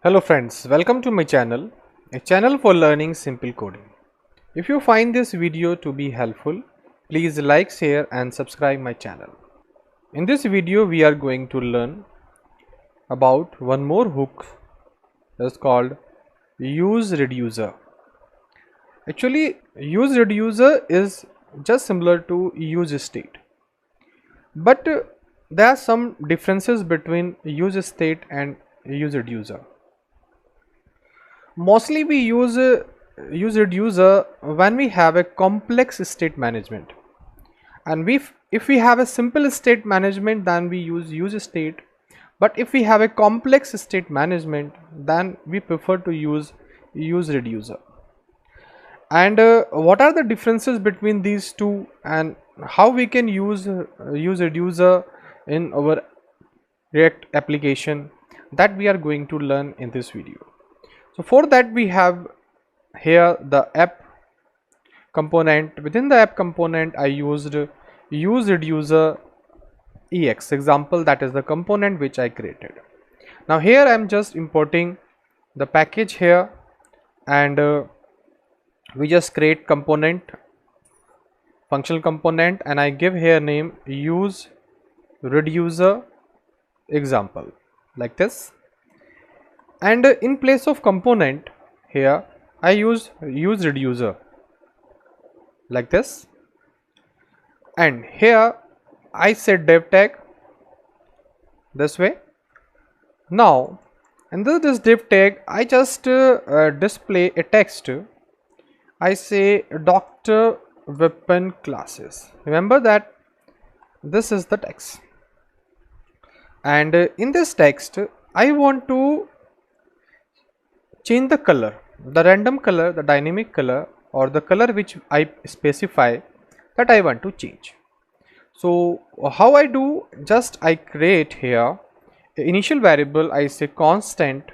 Hello friends, welcome to my channel, a channel for learning simple coding. If you find this video to be helpful, please like, share and subscribe my channel. In this video we are going to learn about one more hook that's called useReducer. Actually, useReducer is just similar to useState, but there are some differences between useState and useReducer. Mostly we use useReducer when we have a complex state management, and if we have a simple state management then we use useState, but if we have a complex state management then we prefer to use useReducer. And what are the differences between these two and how we can use useReducer in our React application, that we are going to learn in this video. So for that we have here the app component. Within the app component I used useReducer ex example, that is the component which I created. Now here I am just importing the package here, and we just create component, functional component, and I give here name useReducer example like this. And in place of component here I use useReducer like this, and here I set div tag this way. Now under this div tag I just display a text. I say Dr. Vipin Classes. Remember that this is the text, and in this text I want to change the color, the random color, the dynamic color, or the color which I specify that I want to change. So how I do, just I create here the initial variable. I say constant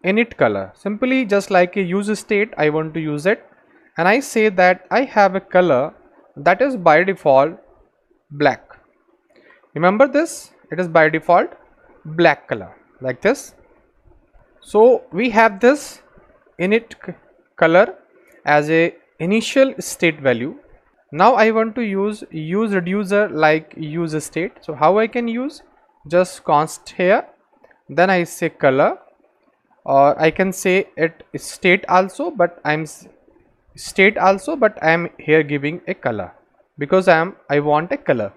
init color, simply just like a use state I want to use it, and I say that I have a color that is by default black. Remember this, it is by default black color like this. So we have this init color as a initial state value. Now I want to use useReducer like use state. So how I can use, just const here, then I say color, or I can say it state also, but I am here giving a color because I want a color.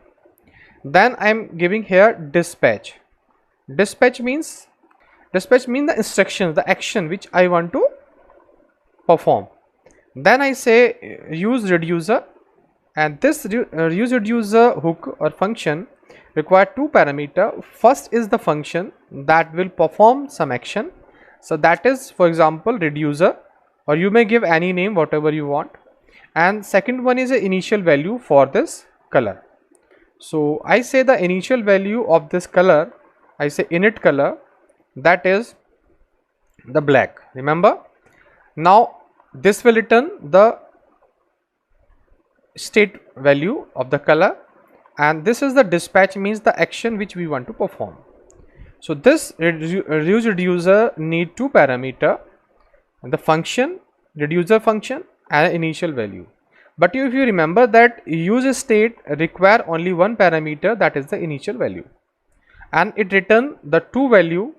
Then I am giving here dispatch. Dispatch means the instructions, the action which I want to perform. Then I say useReducer, and this useReducer hook or function require two parameters. First is the function that will perform some action, so that is for example reducer, or you may give any name whatever you want, and second one is the initial value for this color. So I say the initial value of this color, I say init color, that is the black. Remember, now this will return the state value of the color, and this is the dispatch, means the action which we want to perform. So this useReducer need two parameter, the function, reducer function, and initial value. But if you remember that use state require only one parameter, that is the initial value, and it return the two value.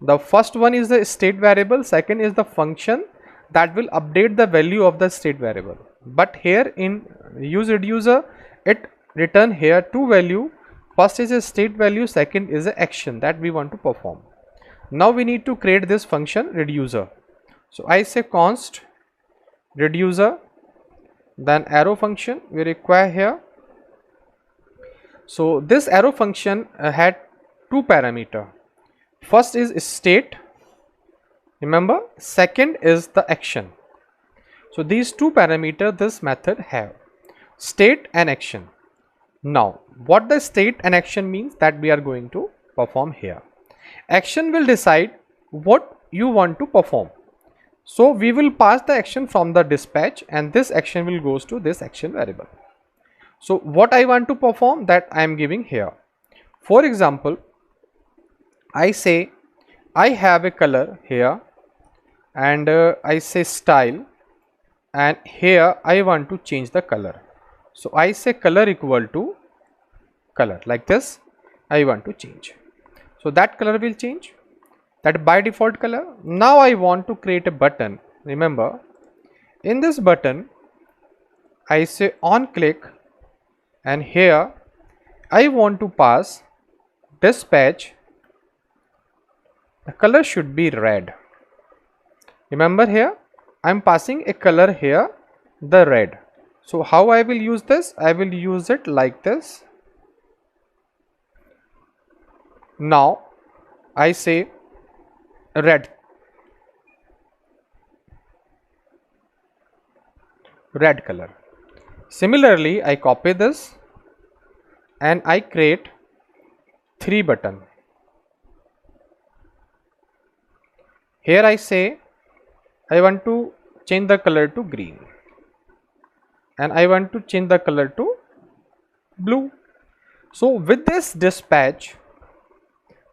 The first one is the state variable, second is the function that will update the value of the state variable. But here in useReducer it return here two value, first is a state value, second is a action that we want to perform. Now we need to create this function reducer. So I say const reducer, then arrow function we require here. So this arrow function had two parameter. First is state, remember, second is the action. So these two parameters this method have, state and action. Now what the state and action means, that we are going to perform here. Action will decide what you want to perform. So we will pass the action from the dispatch, and this action will goes to this action variable. So what I want to perform, that I am giving here. For example, I say I have a color here, and I say style, and here I want to change the color. So I say color equal to color, like this I want to change. So that color will change, that by default color. Now I want to create a button. Remember, in this button I say on click, and here I want to pass dispatch. The color should be red. Remember, here I am passing a color here, the red. So how I will use this? I will use it like this. Now I say red color. Similarly, I copy this and I create 3 button. Here I say I want to change the color to green, and I want to change the color to blue. So with this dispatch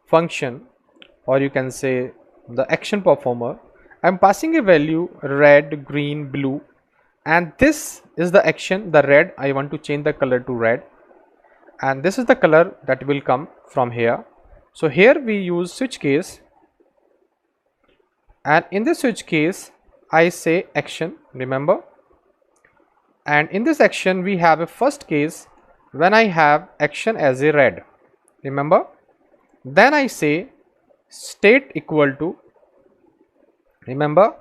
function, or you can say the action performer, I am passing a value red, green, blue, and this is the action, the red. I want to change the color to red, and this is the color that will come from here. So here we use switch case, and in this switch case I say action, remember, and in this action we have a first case when I have action as a red, remember. Then I say state equal to, remember,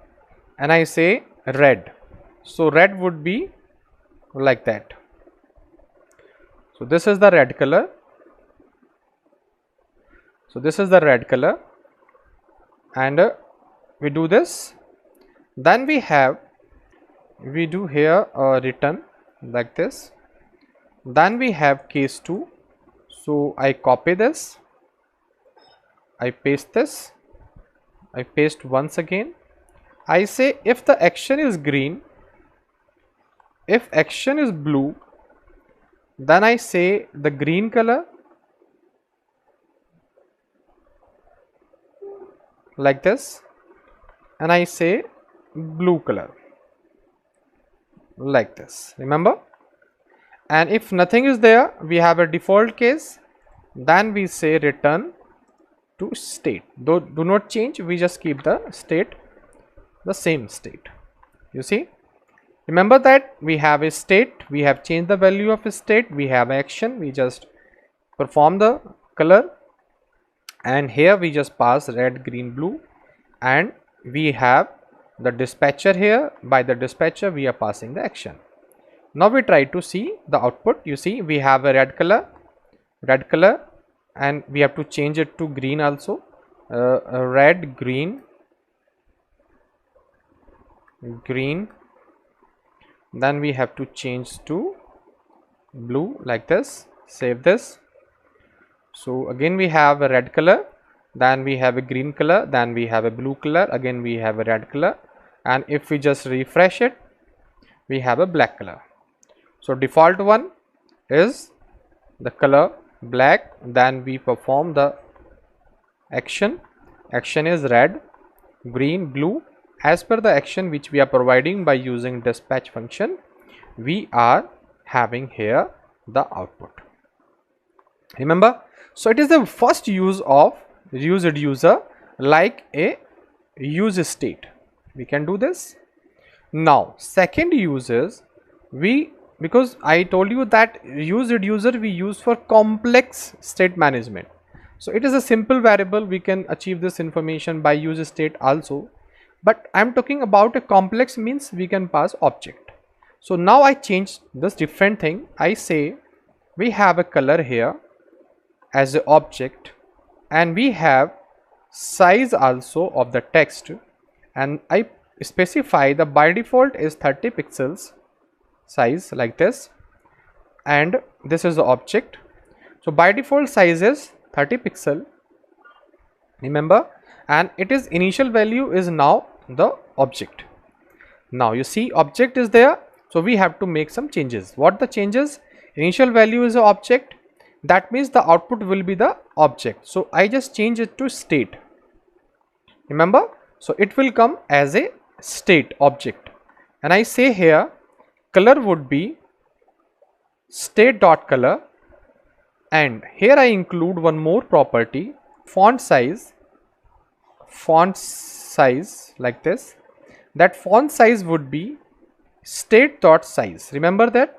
and I say red. So red would be like that. So this is the red color. So this is the red color, and we do this. Then we do here a return like this. Then we have case 2. So I copy this, I paste this, I paste once again. I say if the action is green, if action is blue, then I say the green color like this, and I say blue color like this, remember. And if nothing is there, we have a default case, then we say return to state. Do not change, we just keep the state the same state. You see, remember that we have a state, we have changed the value of a state, we have action, we just perform the color, and here we just pass red, green, blue, and we have the dispatcher here. By the dispatcher we are passing the action. Now we try to see the output. You see, we have a red color, and we have to change it to green also. Red, green, then we have to change to blue like this. Save this. So again we have a red color, then we have a green color, then we have a blue color, again we have a red color, and if we just refresh it, we have a black color. So default one is the color black, then we perform the action is red, green, blue. As per the action which we are providing by using dispatch function, we are having here the output, remember. So it is the first use of useReducer, like a use state. We can do this. Now second use is, because I told you that useReducer we use for complex state management. So it is a simple variable, we can achieve this information by use state also, but I am talking about a complex, means we can pass object. So now I change this different thing. I say we have a color here as an object, and we have size also of the text, and I specify the by default is 30 pixels size like this, and this is the object. So by default size is 30 pixel, remember, and it is initial value is now the object. Now you see object is there, so we have to make some changes. What the changes? Initial value is the object, that means the output will be the object. So I just change it to state. remember. So it will come as a state object, and I say here color would be state dot color, and here I include one more property, font size. Like this, that font size would be state dot size, remember that,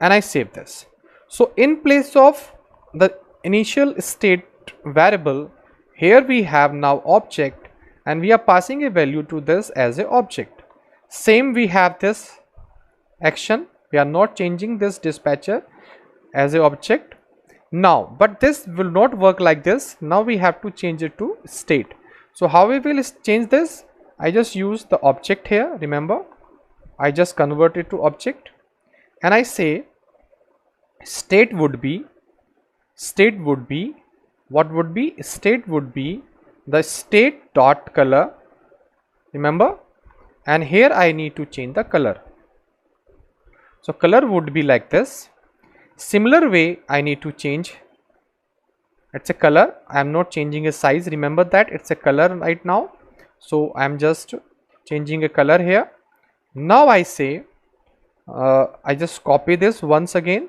and I save this. So in place of the initial state variable, here we have now object, and we are passing a value to this as a object. Same we have this action, we are not changing this dispatcher as a object now, but this will not work like this. Now we have to change it to state. So how we will change this? I just use the object here, remember, I just convert it to object, and I say state would be what would be state would be the state dot color, remember, and here I need to change the color. So color would be like this. Similar way I need to change, it's a color, I am not changing a size, remember that it's a color right now. So I am just changing a color here. Now I say I just copy this once again,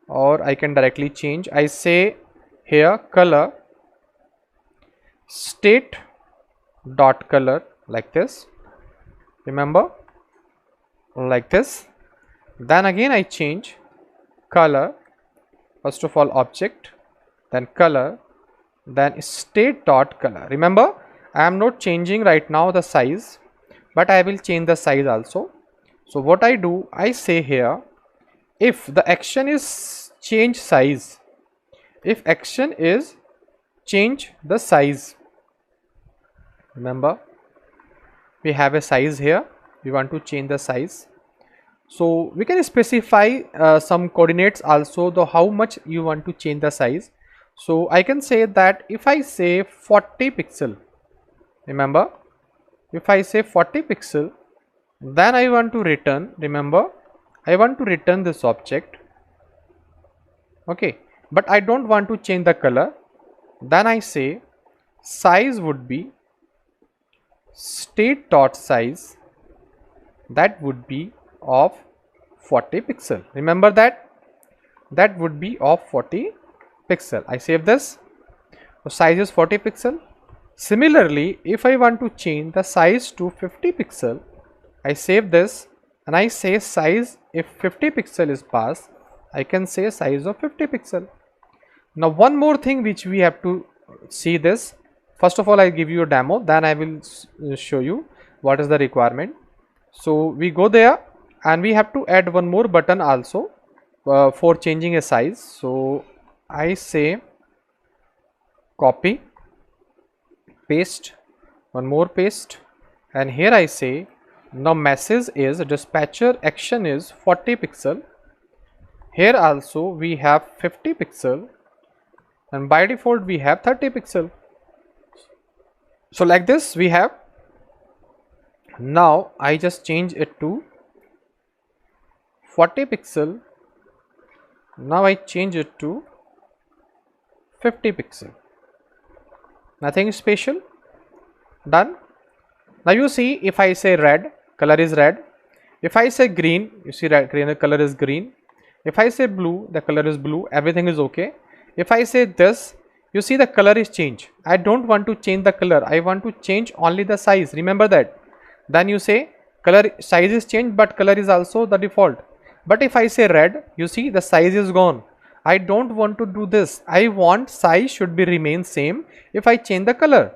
or I can directly change. I say here color state dot color, like this, remember, like this. Then again I change color, first of all object, then color, then state dot color. Remember, I am not changing right now the size, but I will change the size also. So what I do, I say here if the action is change size, if action is change the size, remember we have a size here, we want to change the size. So we can specify some coordinates also, though how much you want to change the size. So I can say that if I say 40 pixel, remember, if I say 40 pixel, then I want to return, remember, I want to return this object, okay, but I don't want to change the color. Then I say size would be state dot size, that would be of 40 pixel, remember that would be of 40 pixel. I save this. So size is 40 pixel. Similarly, if I want to change the size to 50 pixel, I save this and I say size, if 50 pixel is passed, I can say size of 50 pixel. Now one more thing which we have to see this. First of all, I give you a demo, then I will show you what is the requirement. So we go there and we have to add one more button also for changing a size. So I say copy, paste, one more paste, and here I say now message is dispatcher action is 40 pixel. Here also we have 50 pixel, and by default we have 30 pixel. So like this we have. Now I just change it to 40 pixel. Now I change it to 50 pixel. Nothing special. Done. Now you see, if I say red, color is red. If I say green, you see red, green, the color is green. If I say blue, the color is blue. Everything is okay. If I say this, you see the color is changed. I don't want to change the color. I want to change only the size. Remember that. Then you say color size is changed, but color is also the default. But if I say red, you see the size is gone. I don't want to do this. I want size should be remain same if I change the color,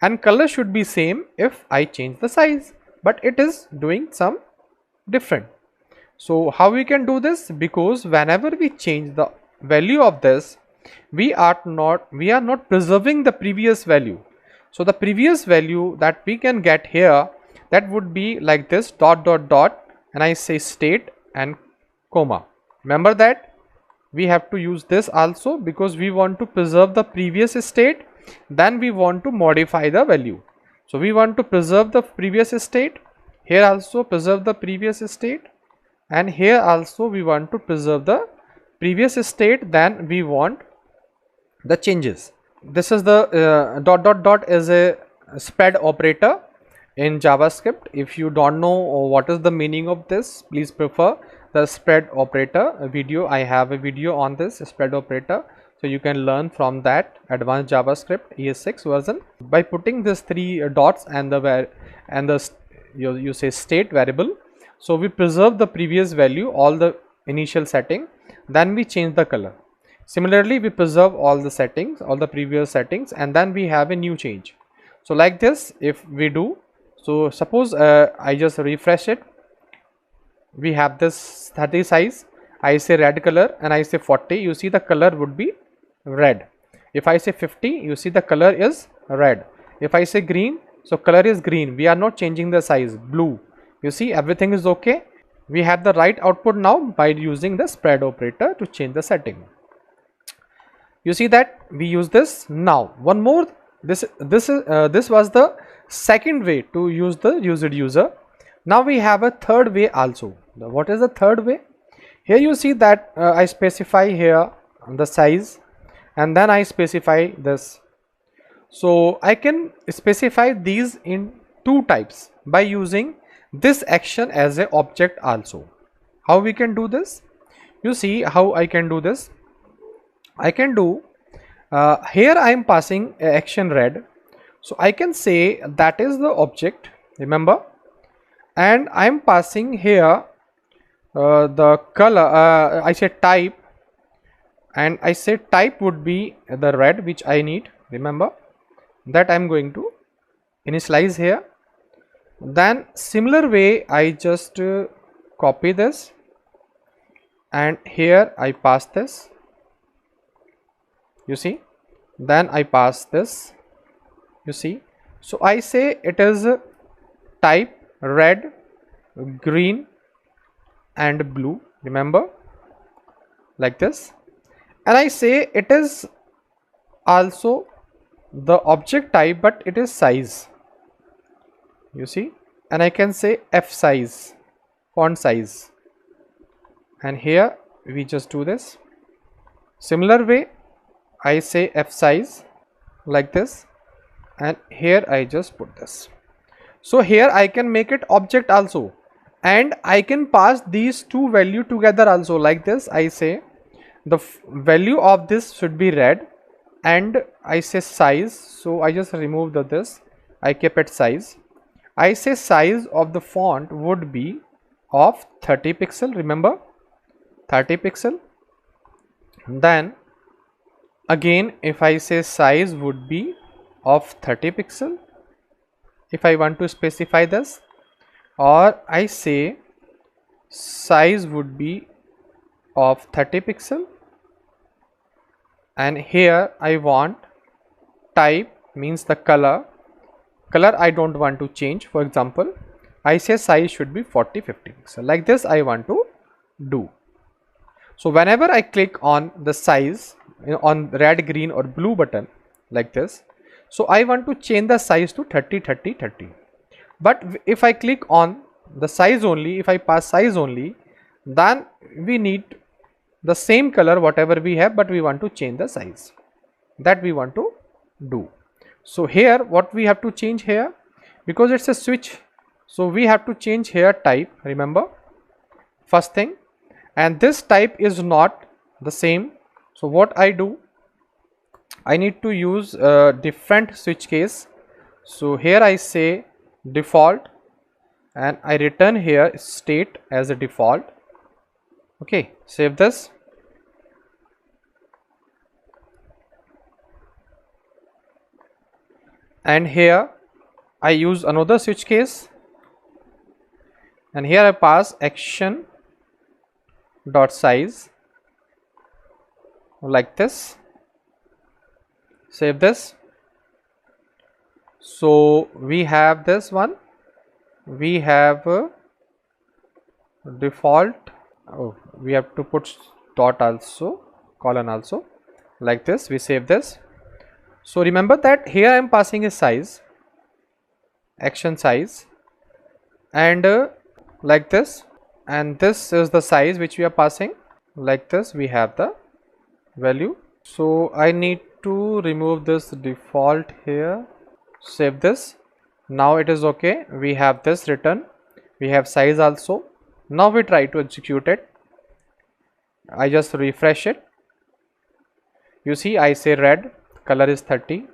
and color should be same if I change the size, but it is doing some different. So how we can do this? Because whenever we change the value of this, we are not preserving the previous value. So the previous value that we can get here, that would be like this, dot dot dot, and I say state and comma. Remember that we have to use this also, because we want to preserve the previous state, then we want to modify the value. So we want to preserve the previous state, here also preserve the previous state, and here also we want to preserve the previous state, then we want the changes. This is the dot dot dot is a spread operator in JavaScript. If you don't know what is the meaning of this, please prefer the spread operator video. I have a video on this spread operator, so you can learn from that advanced JavaScript ES6 version. By putting this three dots and the you say state variable, so we preserve the previous value, all the initial setting, then we change the color. Similarly, we preserve all the settings, all the previous settings, and then we have a new change. So like this, if we do, so suppose I just refresh it, we have this 30 size, I say red color and I say 40, you see the color would be red. If I say 50, you see the color is red. If I say green, so color is green. We are not changing the size. Blue, you see everything is okay. We have the right output now by using the spread operator to change the setting. You see that we use this. Now one more, this was the second way to use the useReducer. Now we have a third way also. What is the third way? Here you see that I specify here the size and then I specify this. So I can specify these in two types by using this action as an object also. How we can do this? You see how I can do this. I can do here I am passing action red, so I can say that is the object, remember, and I am passing here the color, I say type, and I say type would be the red which I need, remember, that I am going to initialize here. Then similar way I just copy this and here I pass this, you see, then I pass this, you see. So I say it is type red, green and blue, remember, like this, and I say it is also the object type but it is size, you see, and I can say F size, font size, and here we just do this. Similar way I say F size like this and here I just put this. So here I can make it object also and I can pass these two value together also, like this. I say the value of this should be red and I say size, so I just remove this, I keep it size. I say size of the font would be of 30 pixel, remember, 30 pixel. Then again if I say size would be of 30 pixel, if I want to specify this, or I say size would be of 30 pixel, and here I want type means the color I don't want to change. For example, I say size should be 40-50 pixel, like this I want to do. So whenever I click on the size on red, green or blue button like this, so I want to change the size to 30-30-30, but if I click on the size only, if I pass size only, then we need the same color whatever we have, but we want to change the size, that we want to do. So here what we have to change here, because it's a switch, so we have to change here type, remember, first thing, and this type is not the same. So what I do, I need to use a different switch case. So here I say default and I return here state as a default. Okay, save this. And here I use another switch case and here I pass action dot size like this. Save this. So we have this one, we have default, we have to put dot also, colon also, like this. We save this. So remember that here I am passing a size, action size, and like this, and this is the size which we are passing, like this. We have the value. So I need to remove this default here. Save this. Now it is okay. We have this written. We have size also. Now we try to execute it. I just refresh it. You see, I say red, color is 30,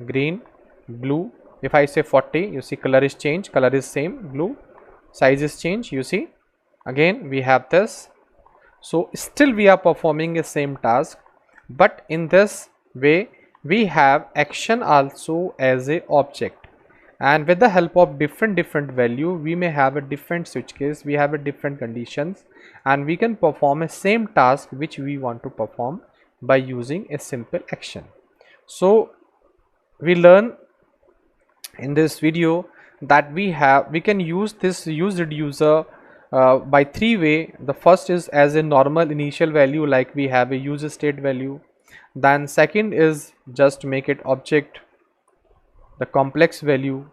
green, blue. If I say 40, you see color is changed, color is same, blue, size is changed. You see, again we have this. So still we are performing the same task, but in this way we have action also as a object, and with the help of different value we may have a different switch case, we have a different conditions, and we can perform a same task which we want to perform by using a simple action. So we learn in this video that we can use this useReducer by three way. The first is as a normal initial value, like we have a user state value. Then second is just make it object, the complex value,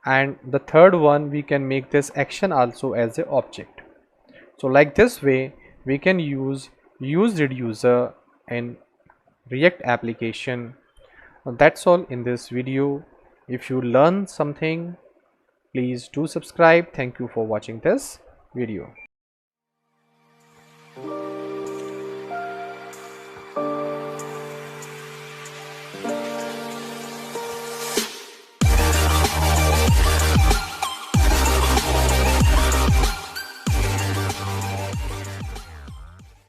and the third one we can make this action also as a object. So like this way we can use useReducer in React application. That's all in this video. If you learn something, please do subscribe. Thank you for watching this video.